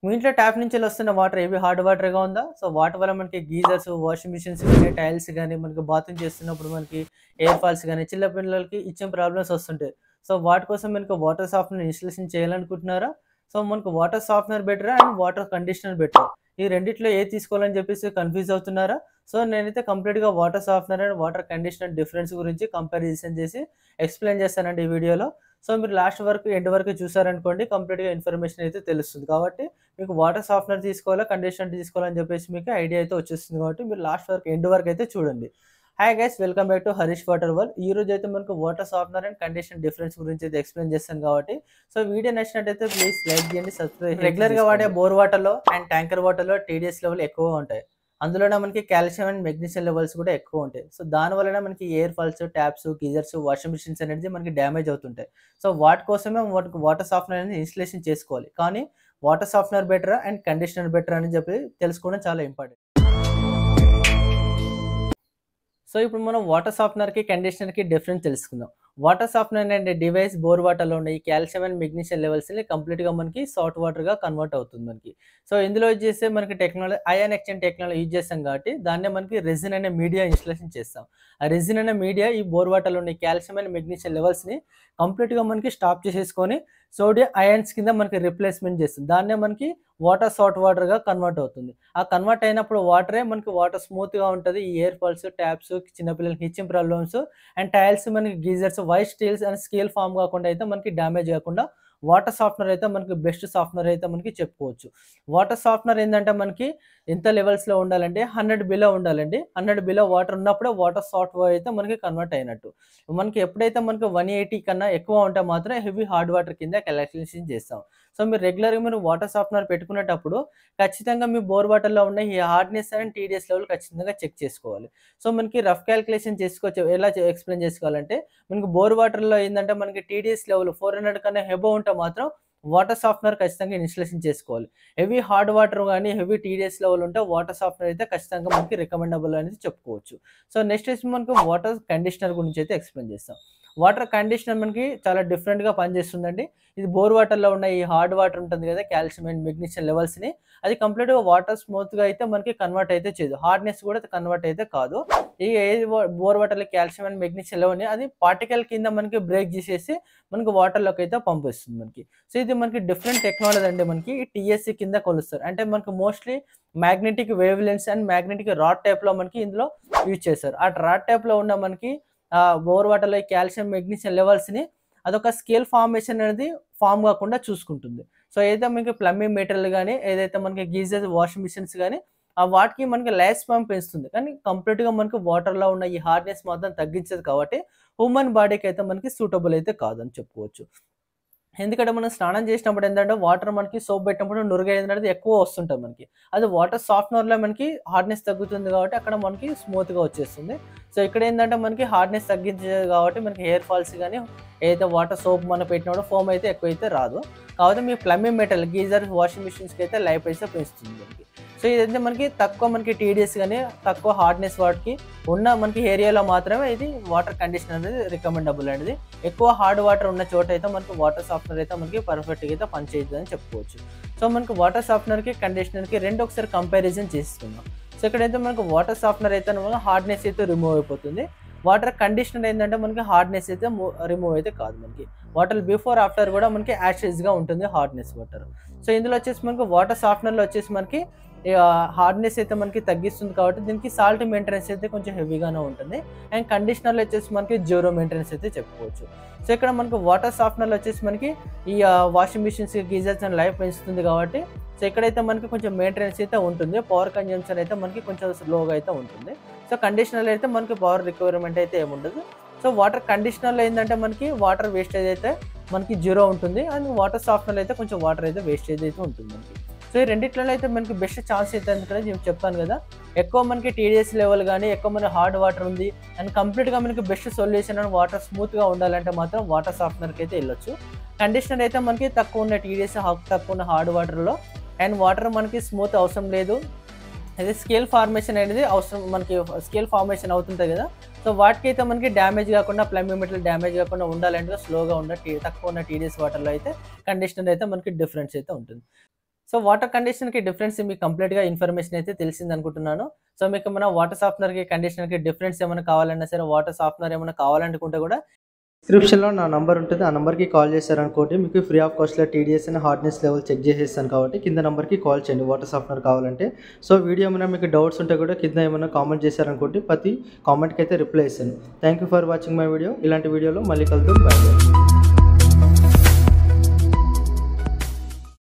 మీ ఇంట్లో ట్యాప్ నుంచి వస్తున్న వాటర్ ఏవి హార్డ్ వాటర్‌గా ఉందా? సో, వాటి వల్ల మనకి గీజర్స్, వాషింగ్ మిషన్స్ గాని, టైల్స్ గాని, మనకి బాత్రూమ్ చేస్తున్నప్పుడు మనకి ఎయిర్ ఫాల్స్ గాని, చిన్న పిల్లలకి ఇచ్చిన ప్రాబ్లమ్స్ వస్తుంటాయి. సో, వాటి కోసం మనకు వాటర్ సాఫ్ట్‌నర్ ఇన్‌స్టాలేషన్ చేయాలనుకుంటున్నారా? సో, మనకు వాటర్ సాఫ్ట్‌నర్ బెటరా? అండ్ వాటర్ కండిషనర్ బెటరా? ఈ రెండిట్లో ఏది తీసుకోవాలని చెప్పేసి కన్‌ఫ్యూజ్ అవుతున్నారా? సో, నేనైతే కంప్లీట్‌గా water softener and water conditioner difference గురించి కంపారిజన్ చేసి ఎక్స్‌ప్లెయిన్ చేస్తానండి ఈ వీడియోలో. సో, మీరు లాస్ట్ వరకు ఎండ్ వరకు చూసారనుకోండి కంప్లీట్‌గా ఇన్ఫర్మేషన్ అయితే తెలుస్తుంది. కాబట్టి మీకు వాటర్ సాఫ్ట్‌నర్ తీసుకోవాలా, కండిషనర్ తీసుకోవాలా అని చెప్పేసి మీకు ఐడియా అయితే వచ్చేస్తుంది కాబట్టి మీరు లాస్ట్ వరకు ఎండ్ వరకు అయితే చూడండి. Hi guys, welcome back to Harish water world. ఈరోజు అయితే మనకు water softener and conditioner difference గురించి అయితే ఎక్స్‌ప్లెయిన్ చేస్తాను కాబట్టి సో వీడియో నచ్చినట్టయితే ప్లీజ్ లైక్ చేయండి, సబ్స్క్రైబ్. రెగ్యులర్‌గా వాడే బోర్ వాటర్‌లో అండ్ ట్యాంకర్ వాటర్‌లో టీడీఎస్ లెవెల్ ఎక్కువగా ఉంటాయి. అందులోనే మనకి కాల్షియం అండ్ మెగ్నీషియం లెవెల్స్ కూడా ఎక్కువ ఉంటాయి. సో దాని వలన మనకి air falls, taps, geysers, washing machines అనేది మనకి డ్యామేజ్ అవుతుంటాయి. సో వాటి కోసమే వాటర్ సాఫ్ట్‌నర్ అనేది ఇన్‌స్టాలేషన్ చేసుకోవాలి. కానీ వాటర్ సాఫ్ట్‌నర్ బెటరా అండ్ కండిషనర్ బెటరా అని చెప్పి తెలుసుకోవడం చాలా ఇంపార్టెంట్. సో ఇప్పుడు మనం వాటర్ సాఫ్ట్‌నర్‌కి, కండిషనర్‌కి డిఫరెన్స్ తెలుసుకుందాం. వాటర్ సాఫ్ట్‌నర్ అనే డివైస్ బోర్ వాటర్‌లో ఉన్న ఈ కాల్షియం అండ్ మెగ్నీషియం లెవెల్స్‌ని కంప్లీట్‌గా మనకి సాల్ట్ వాటర్‌గా కన్వర్ట్ అవుతుంది మనకి. సో ఇందులో యూజ్ చేసే మనకి technology ion exchange technology use చేస్తాం కాబట్టి దాన్నే మనకి రెసిన్ అనే మీడియా ఇన్‌స్టాలేషన్ చేస్తాం. ఆ రెసిన్ అనే మీడియా ఈ బోర్ వాటర్‌లో ఉన్న కాల్షియం అండ్ మెగ్నీషియం లెవెల్స్‌ని కంప్లీట్‌గా మనకి స్టాప్ చేసేసుకొని సోడియం అయాన్స్ కింద మనకి రిప్లేస్‌మెంట్ చేస్తుంది. దాన్నే మనకి వాటర్ సాల్ట్ వాటర్‌గా కన్వర్ట్ అవుతుంది. ఆ కన్వర్ట్ అయినప్పుడు వాటరే మనకి వాటర్ స్మూత్‌గా ఉంటది. ఈ ఎయిర్ ఫాల్స్, ట్యాప్స్, చిన్న పిల్లలకి ఇచ్చిన ప్రాబ్లమ్స్ అండ్ టైల్స్ మనకి geysers, white steels and scale form కాకుండా అయితే మనకి డ్యామేజ్ కాకుండా వాటర్ సాఫ్ట్‌నర్ అయితే మనకి బెస్ట్ సాఫ్ట్‌నర్ అయితే మనకి చెప్పుకోవచ్చు. వాటర్ సాఫ్ట్‌నర్ ఏందంటే మనకి ఎంత లెవెల్స్‌లో ఉండాలంటే 100 బిలో ఉండాలండి. 100 బిలో వాటర్ ఉన్నప్పుడే వాటర్ సాఫ్ట్ అయితే మనకి కన్వర్ట్ అయినట్టు. మనకి ఎప్పుడైతే మనకి 180 కన్నా ఎక్కువ ఉంటే మాత్రం హెవీ హార్డ్ వాటర్ కింద క్యాలిక్యులేషన్ చేస్తాం. సో మీరు రెగ్యులర్‌గా మీరు వాటర్ సాఫ్ట్‌నర్ పెట్టుకునేటప్పుడు ఖచ్చితంగా మీ బోర్ వాటర్‌లో ఉన్న ఈ హార్డ్‌నెస్ అండ్ టీడీఎస్ లెవెల్ ఖచ్చితంగా చెక్ చేసుకోవాలి. సో మనకి రఫ్ క్యాలిక్యులేషన్ చేసుకోవచ్చు. ఎలా ఎక్స్‌ప్లెయిన్ చేసుకోవాలంటే మనకి బోర్ వాటర్‌లో ఏందంటే మనకి టీడీఎస్ లెవెల్ 400 కన్నా అబోవ్ ఉంటే మాత్రం వాటర్ సాఫ్ట్‌నర్ ఖచ్చితంగా ఇన్‌స్టాలేషన్ చేసుకోవాలి. హెవీ హార్డ్ వాటర్ గాని, హెవీ టీడీఎస్ లెవెల్ ఉంటే వాటర్ సాఫ్ట్‌నర్ అయితే ఖచ్చితంగా మనకి రికమెండబుల్ అనేది చెప్పుకోవచ్చు. సో నెక్స్ట్ వచ్చి మనకు వాటర్ కండిషనర్ గురించి అయితే ఎక్స్‌ప్లెయిన్ చేస్తాం. వాటర్ కండిషనర్ మనకి చాలా డిఫరెంట్‌గా పనిచేస్తుందండి. ఇది బోర్ వాటర్‌లో ఉన్న ఈ హార్డ్ వాటర్ ఉంటుంది కదా! కాల్షియం అండ్ మెగ్నీషియం లెవెల్స్‌ని అది కంప్లీట్‌గా వాటర్ స్మూత్‌గా అయితే మనకి కన్వర్ట్ అయితే చేయదు. హార్డ్‌నెస్ కూడా కన్వర్ట్ అయితే కాదు. ఈ ఏది బోర్ వాటర్‌లో కాల్షియం అండ్ మెగ్నీషియం లెవెల్‌ని అది పార్టికల్ కింద మనకి బ్రేక్ చేసేసి మనకి వాటర్‌లోకి అయితే పంపిస్తుంది మనకి. సో ఇది మనకి డిఫరెంట్ టెక్నాలజీ అండి మనకి టీఎస్‌సి కింద కొలుస్తారు. అంటే మనకు mostly magnetic wave lengths and magnetic rod టైప్‌లో మనకి ఇందులో యూజ్ చేశారు. ఆ రాడ్ టైప్‌లో ఉన్న మనకి బోర్ వాటర్‌లో కాల్షియం, మెగ్నీషియం లెవెల్స్‌ని అదొక స్కేల్ ఫార్మేషన్ అనేది ఫార్మ్ కాకుండా చూసుకుంటుంది. సో ఏదైతే మనకి ప్లంబింగ్ మెటీరియల్ గాని, ఏదైతే మనకి గీజర్, వాషింగ్ మిషన్స్ గాని వాటికి మనకి లైఫ్ స్పాన్ పెంచుతుంది. కానీ కంప్లీట్‌గా మనకి వాటర్‌లో ఉన్న ఈ హార్డ్‌నెస్ మాత్రం తగ్గించదు కాబట్టి హ్యూమన్ బాడీకి అయితే మనకి సూటబుల్ అయితే కాదని చెప్పుకోవచ్చు. ఎందుకంటే మనం స్నానం చేసినప్పుడు ఏంటంటే వాటర్ మనకి సోప్ పెట్టినప్పుడు నురుగనేది ఎక్కువ వస్తుంటది మనకి. అది వాటర్ సాఫ్ట్‌నర్‌లో మనకి హార్డ్‌నెస్ తగ్గుతుంది కాబట్టి అక్కడ మనకి స్మూత్‌గా వచ్చేస్తుంది. సో ఇక్కడ ఏందంటే మనకి హార్డ్‌నెస్ తగ్గించేది కాబట్టి మనకి హెయిర్ ఫాల్స్ గాని, ఏదైతే వాటర్ సోప్ మనం పెట్టినప్పుడు ఫోమ్ అయితే ఎక్కువైతే రాదు. కాకపోతే మీ ప్లంబింగ్ మెటీరియల్ గీజర్, వాషింగ్ మిషన్స్‌కి అయితే లైఫ్ అయితే పెంచుతుంది మనకి. సో ఇదైతే మనకి తక్కువ మనకి టీడీఎస్ గాని, తక్కువ హార్డ్‌నెస్ వాటికి ఉన్న మనకి ఏరియాలో మాత్రమే ఇది వాటర్ కండిషనర్ అనేది రికమెండబుల్ అనేది. ఎక్కువ హార్డ్ వాటర్ ఉన్న చోట అయితే మనకి వాటర్ సాఫ్ట్‌నర్ అయితే మనకి పర్ఫెక్ట్‌గా అయితే పనిచేయదని చెప్పుకోవచ్చు. సో మనకి వాటర్ సాఫ్ట్‌నర్‌కి, కండిషనర్‌కి రెండు ఒకసారి కంపారిజన్ చేసుకుందాం. సో ఇక్కడైతే మనకు వాటర్ సాఫ్ట్‌నర్ అయితే హార్డ్‌నెస్ అయితే రిమూవ్ అయిపోతుంది. వాటర్ కండిషనర్ ఏంటంటే మనకి హార్డ్‌నెస్ అయితే రిమూవ్ అయితే కాదు మనకి. వాటర్ బిఫోర్, ఆఫ్టర్ కూడా మనకి యాజ్ యూజ్‌గా ఉంటుంది హార్డ్‌నెస్ వాటర్. సో ఇందులో వచ్చేసి మనకి వాటర్ సాఫ్ట్‌నర్‌లో వచ్చేసి మనకి హార్డ్‌నెస్ అయితే మనకి తగ్గిస్తుంది కాబట్టి దీనికి సాల్ట్ మెయింటెనెన్స్ అయితే కొంచెం హెవీగానే ఉంటుంది. అండ్ కండిషనర్‌లో వచ్చేసి మనకి జీరో మెయింటెనెన్స్ అయితే చెప్పుకోవచ్చు. సో ఇక్కడ మనకు వాటర్ సాఫ్ట్‌నర్‌లో వచ్చేసి మనకి ఈ washing machines, geysers and life పెంచుతుంది కాబట్టి సో ఇక్కడైతే మనకి కొంచెం మెయింటెనెన్స్ అయితే ఉంటుంది. పవర్ కన్జంప్షన్ అయితే మనకి కొంచెం స్లోగా అయితే ఉంటుంది. సో కండిషనర్‌లో అయితే మనకి పవర్ రిక్వైర్మెంట్ అయితే ఏముండదు. సో వాటర్ కండిషనర్‌లో ఏందంటే మనకి వాటర్ వేస్టేజ్ అయితే మనకి జీరో ఉంటుంది. అండ్ వాటర్ సాఫ్ట్‌నర్‌లో అయితే కొంచెం వాటర్ అయితే వేస్టేజ్ అయితే ఉంటుంది మనకి. సో ఈ రెండిట్లలో అయితే మనకి బెస్ట్ ఛాన్స్ అయితే ఎందుకంటే నేను చెప్పాను కదా! ఎక్కువ మనకి టీడీఎస్ లెవెల్ గాని, ఎక్కువ మనకి హార్డ్ వాటర్ ఉంది అండ్ కంప్లీట్‌గా మనకి బెస్ట్ సొల్యూషన్ అండ్ వాటర్ స్మూత్‌గా ఉండాలంటే మాత్రం వాటర్ సాఫ్ట్‌నర్‌కి అయితే ఎళ్ళొచ్చు. కండిషనర్ అయితే మనకి తక్కువ ఉన్న టీడీఎస్, తక్కువ ఉన్న హార్డ్ వాటర్‌లో అండ్ వాటర్ మనకి స్మూత్ అవసరం లేదు. అదే స్కేల్ ఫార్మేషన్ అనేది అవసరం, మనకి స్కేల్ ఫార్మేషన్ అవుతుంటది కదా! సో వాటికైతే మనకి డ్యామేజ్ కాకుండా, ప్లంబింగ్ మెటీరియల్ డ్యామేజ్ కాకుండా ఉండాలంటే స్లోగా ఉన్న తక్కువ ఉన్న టీడీఎస్ వాటర్‌లో అయితే కండిషనర్ అయితే మనకి డిఫరెన్స్ అయితే ఉంటుంది. సో వాటర్ కండిషనర్‌కి డిఫరెన్స్ మీకు కంప్లీట్‌గా ఇన్ఫర్మేషన్ అయితే తెలిసిందనుకుంటున్నాను. సో మీకు ఏమైనా వాటర్ సాఫ్ట్‌నర్‌కి, కండిషనర్‌కి డిఫరెన్స్ ఏమైనా కావాలన్నా సరే, వాటర్ సాఫ్ట్‌నర్ ఏమైనా కావాలనుకుంటే కూడా డిస్క్రిప్షన్‌లో నా నంబర్ ఉంటుంది. ఆ నంబర్‌కి కాల్ చేశారనుకోండి మీకు ఫ్రీ ఆఫ్ కాస్ట్‌లో TDS and hardness level check చేసేస్తాను కాబట్టి కింద నంబర్‌కి కాల్ చేయండి వాటర్ సాఫ్ట్‌నర్ కావాలంటే. సో వీడియో ఏమైనా మీకు డౌట్స్ ఉంటే కూడా కింద ఏమైనా కామెంట్ చేశారనుకోండి ప్రతి కామెంట్‌కి అయితే రిప్లై ఇస్తాను. Thank you for watching my video. ఇలాంటి వీడియోలో మళ్ళీ కలుద్దాం. బాయ్.